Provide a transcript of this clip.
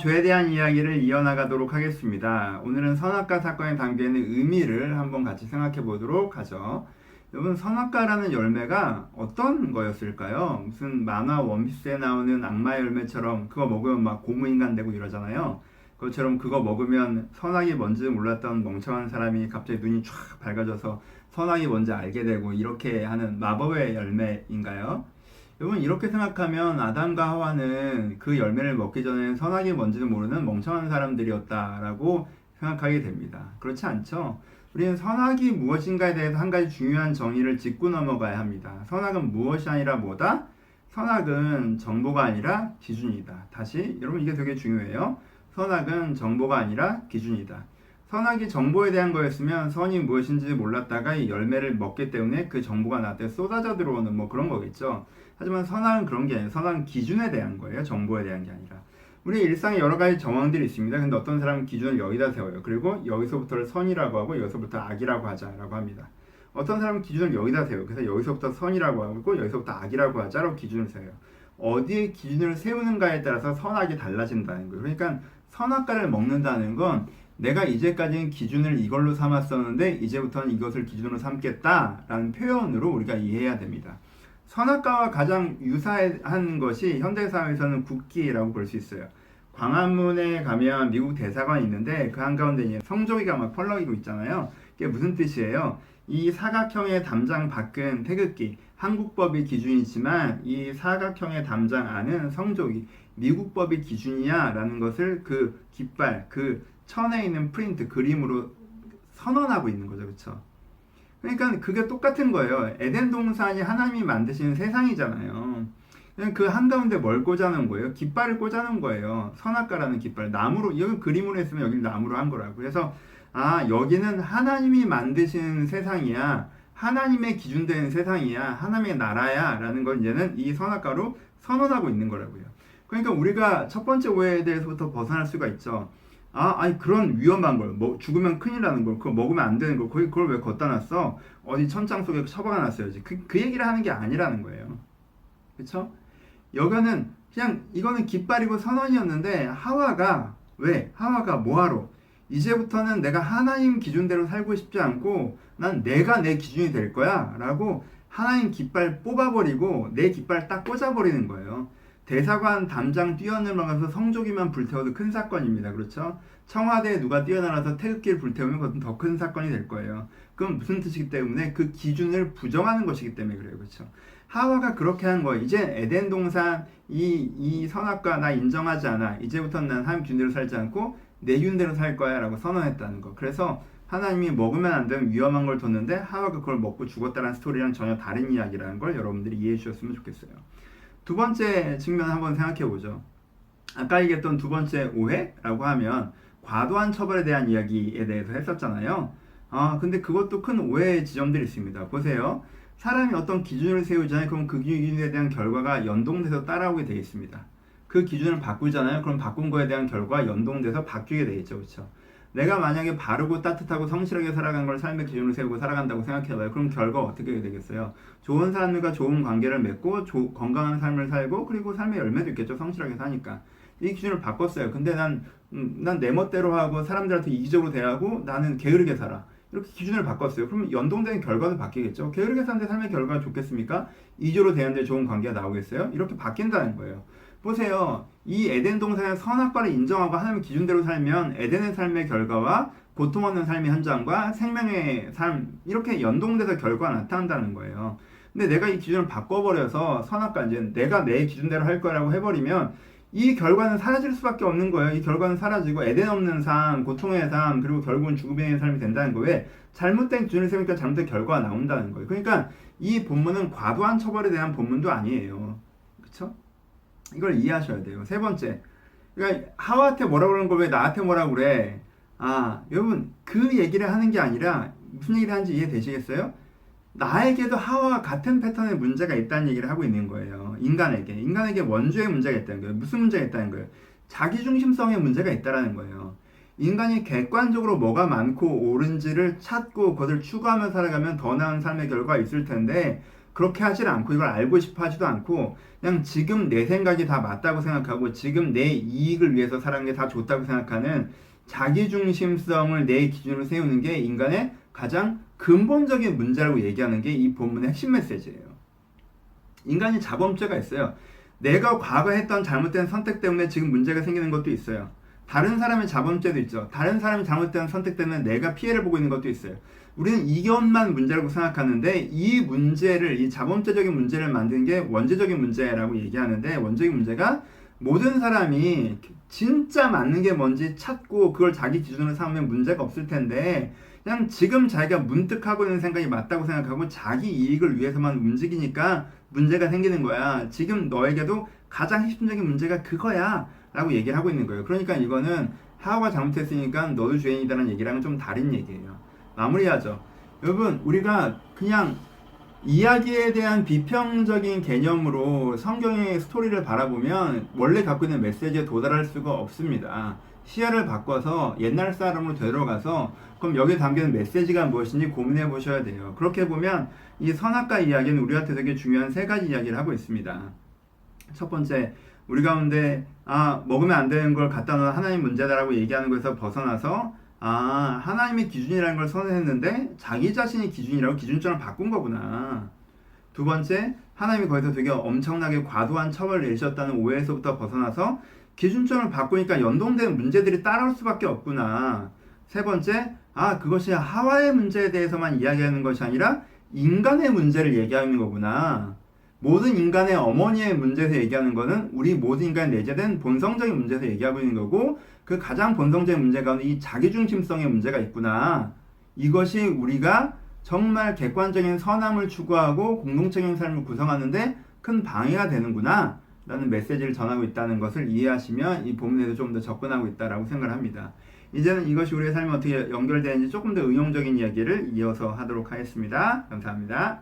죄에 대한 이야기를 이어나가도록 하겠습니다. 오늘은 선악과 사건에 담겨있는 의미를 한번 같이 생각해 보도록 하죠. 여러분, 선악과라는 열매가 어떤 거였을까요? 무슨 만화 원피스에 나오는 악마의 열매처럼 그거 먹으면 막 고무인간 되고 이러잖아요. 그것처럼 그거 먹으면 선악이 뭔지 몰랐던 멍청한 사람이 갑자기 눈이 쫙 밝아져서 선악이 뭔지 알게 되고 이렇게 하는 마법의 열매인가요? 여러분, 이렇게 생각하면 아담과 하와는 그 열매를 먹기 전에 선악이 뭔지도 모르는 멍청한 사람들이었다라고 생각하게 됩니다. 그렇지 않죠? 우리는 선악이 무엇인가에 대해서 한 가지 중요한 정의를 짚고 넘어가야 합니다. 선악은 무엇이 아니라 뭐다? 선악은 정보가 아니라 기준이다. 다시, 여러분, 이게 되게 중요해요. 선악은 정보가 아니라 기준이다. 선악이 정보에 대한 거였으면 선이 무엇인지 몰랐다가 이 열매를 먹기 때문에 그 정보가 나한테 쏟아져 들어오는 뭐 그런 거겠죠. 하지만 선악은 그런 게 아니에요. 선악은 기준에 대한 거예요. 정보에 대한 게 아니라. 우리 일상에 여러 가지 정황들이 있습니다. 근데 어떤 사람은 기준을 여기다 세워요. 그리고 여기서부터를 선이라고 하고 여기서부터 악이라고 하자라고 합니다. 어떤 사람은 기준을 여기다 세워요. 그래서 여기서부터 선이라고 하고 여기서부터 악이라고 하자라고 기준을 세워요. 어디에 기준을 세우는가에 따라서 선악이 달라진다는 거예요. 그러니까 선악과를 먹는다는 건 내가 이제까지는 기준을 이걸로 삼았었는데 이제부터는 이것을 기준으로 삼겠다라는 표현으로 우리가 이해해야 됩니다. 선악과와 가장 유사한 것이 현대사회에서는 국기라고 볼 수 있어요. 광화문에 가면 미국 대사관이 있는데 그 한가운데 성조기가 막 펄럭이고 있잖아요. 이게 무슨 뜻이에요? 이 사각형의 담장 밖은 태극기, 한국법이 기준이지만 이 사각형의 담장 안은 성조기, 미국법이 기준이야 라는 것을 그 깃발, 그 천에 있는 프린트, 그림으로 선언하고 있는 거죠. 그렇죠? 그러니까 그게 똑같은 거예요. 에덴 동산이 하나님이 만드신 세상이잖아요. 그 한가운데 뭘 꽂아놓은 거예요? 깃발을 꽂아놓은 거예요. 선악과라는 깃발. 나무로, 여기 그림으로 했으면 여기는 나무로 한 거라고. 그래서 여기는 하나님이 만드신 세상이야. 하나님의 기준된 세상이야. 하나님의 나라야. 라는 걸 이제는 이 선악과로 선언하고 있는 거라고요. 그러니까 우리가 첫 번째 오해에 대해서부터 벗어날 수가 있죠. 아니 그런 위험한 걸, 죽으면 큰일 나는 걸, 그거 먹으면 안 되는 걸, 그걸 왜 걷다 놨어? 어디 천장 속에 처박아 놨어야지. 그 얘기를 하는 게 아니라는 거예요. 그쵸? 여기는 그냥 이거는 깃발이고 선언이었는데 하와가 뭐하러? 이제부터는 내가 하나님 기준대로 살고 싶지 않고 난 내가 내 기준이 될 거야 라고 하나님 깃발 뽑아버리고 내 깃발 딱 꽂아버리는 거예요. 대사관 담장 뛰어넘어가서 성조기만 불태워도 큰 사건입니다. 그렇죠? 청와대에 누가 뛰어나가서 태극기를 불태우면 그것은 더 큰 사건이 될 거예요. 그건 무슨 뜻이기 때문에? 그 기준을 부정하는 것이기 때문에 그래요. 그렇죠? 하와가 그렇게 한 거예요. 이제 에덴 동산 이 선악과 나 인정하지 않아. 이제부터는 난 하나님 기준대로 살지 않고 내 기준대로 살 거야 라고 선언했다는 거. 그래서 하나님이 먹으면 안 되는 위험한 걸 뒀는데 하와가 그걸 먹고 죽었다는 스토리랑 전혀 다른 이야기라는 걸 여러분들이 이해해 주셨으면 좋겠어요. 두 번째 측면 한번 생각해 보죠. 아까 얘기했던 두 번째 오해라고 하면 과도한 처벌에 대한 이야기에 대해서 했었잖아요. 근데 그것도 큰 오해의 지점들이 있습니다. 보세요. 사람이 어떤 기준을 세우잖아요. 그럼 그 기준에 대한 결과가 연동돼서 따라오게 되어 있습니다. 그 기준을 바꾸잖아요. 그럼 바꾼 거에 대한 결과가 연동돼서 바뀌게 되어 있죠. 그렇죠? 내가 만약에 바르고 따뜻하고 성실하게 살아간 걸 삶의 기준으로 세우고 살아간다고 생각해봐요. 그럼 결과가 어떻게 되겠어요? 좋은 사람들과 좋은 관계를 맺고 건강한 삶을 살고 그리고 삶의 열매도 있겠죠. 성실하게 사니까. 이 기준을 바꿨어요. 근데 난 내 멋대로 하고 사람들한테 이기적으로 대하고 나는 게으르게 살아. 이렇게 기준을 바꿨어요. 그럼 연동된 결과도 바뀌겠죠. 게으르게 사는데 삶의 결과가 좋겠습니까? 이기적으로 대하는데 좋은 관계가 나오겠어요? 이렇게 바뀐다는 거예요. 보세요. 이 에덴 동산의 선악과를 인정하고 하나님의 기준대로 살면 에덴의 삶의 결과와 고통 없는 삶의 현장과 생명의 삶 이렇게 연동돼서 결과가 나타난다는 거예요. 근데 내가 이 기준을 바꿔버려서 선악과 이제 내가 내 기준대로 할 거라고 해버리면 이 결과는 사라질 수밖에 없는 거예요. 이 결과는 사라지고 에덴 없는 삶, 고통의 삶, 그리고 결국은 죽음의 삶이 된다는 거예요. 왜? 잘못된 기준을 세우니까 잘못된 결과가 나온다는 거예요. 그러니까 이 본문은 과도한 처벌에 대한 본문도 아니에요. 그렇죠? 이걸 이해하셔야 돼요. 세 번째, 그러니까 하와한테 뭐라고 그러는 걸 왜 나한테 뭐라고 그래? 여러분 그 얘기를 하는 게 아니라 무슨 얘기를 하는지 이해되시겠어요? 나에게도 하와와 같은 패턴의 문제가 있다는 얘기를 하고 있는 거예요. 인간에게 원죄의 문제가 있다는 거예요. 무슨 문제가 있다는 거예요? 자기중심성의 문제가 있다는 거예요. 인간이 객관적으로 뭐가 많고 옳은지를 찾고 그것을 추구하며 살아가면 더 나은 삶의 결과가 있을 텐데 그렇게 하질 않고 이걸 알고 싶어 하지도 않고 그냥 지금 내 생각이 다 맞다고 생각하고 지금 내 이익을 위해서 사는 게 다 좋다고 생각하는 자기중심성을 내 기준으로 세우는 게 인간의 가장 근본적인 문제라고 얘기하는 게 이 본문의 핵심 메시지예요. 인간이 자범죄가 있어요. 내가 과거에 했던 잘못된 선택 때문에 지금 문제가 생기는 것도 있어요. 다른 사람의 자범죄도 있죠. 다른 사람이 잘못된 선택 때문에 내가 피해를 보고 있는 것도 있어요. 우리는 이것만 문제라고 생각하는데 이 문제를, 이 자범죄적인 문제를 만든 게 원죄적인 문제라고 얘기하는데, 원죄적인 문제가 모든 사람이 진짜 맞는 게 뭔지 찾고 그걸 자기 기준으로 삼으면 문제가 없을 텐데, 그냥 지금 자기가 문득 하고 있는 생각이 맞다고 생각하고 자기 이익을 위해서만 움직이니까 문제가 생기는 거야. 지금 너에게도 가장 핵심적인 문제가 그거야 라고 얘기를 하고 있는 거예요. 그러니까 이거는 하와가 잘못했으니까 너도 죄인이다라는 얘기랑은 좀 다른 얘기예요. 마무리하죠. 여러분, 우리가 그냥 이야기에 대한 비평적인 개념으로 성경의 스토리를 바라보면 원래 갖고 있는 메시지에 도달할 수가 없습니다. 시야를 바꿔서 옛날 사람으로 되돌아가서 그럼 여기에 담겨있는 메시지가 무엇인지 고민해 보셔야 돼요. 그렇게 보면 이 선악과 이야기는 우리한테 되게 중요한 세 가지 이야기를 하고 있습니다. 첫 번째, 우리 가운데 먹으면 안 되는 걸 갖다 놓은 하나님 문제다라고 얘기하는 것에서 벗어나서 하나님의 기준이라는 걸 선언했는데 자기 자신이 기준이라고 기준점을 바꾼 거구나. 두 번째, 하나님이 거기서 되게 엄청나게 과도한 처벌을 내리셨다는 오해에서부터 벗어나서 기준점을 바꾸니까 연동되는 문제들이 따라올 수밖에 없구나. 세 번째, 그것이 하와의 문제에 대해서만 이야기하는 것이 아니라 인간의 문제를 얘기하는 거구나. 모든 인간의 어머니의 문제에서 얘기하는 거는 우리 모든 인간에 내재된 본성적인 문제에서 얘기하고 있는 거고, 그 가장 본성적인 문제 가운데 이 자기중심성의 문제가 있구나. 이것이 우리가 정말 객관적인 선함을 추구하고 공동적인 삶을 구성하는데 큰 방해가 되는구나 라는 메시지를 전하고 있다는 것을 이해하시면 이 본문에도 좀 더 접근하고 있다라고 생각을 합니다. 이제는 이것이 우리의 삶에 어떻게 연결되는지 조금 더 응용적인 이야기를 이어서 하도록 하겠습니다. 감사합니다.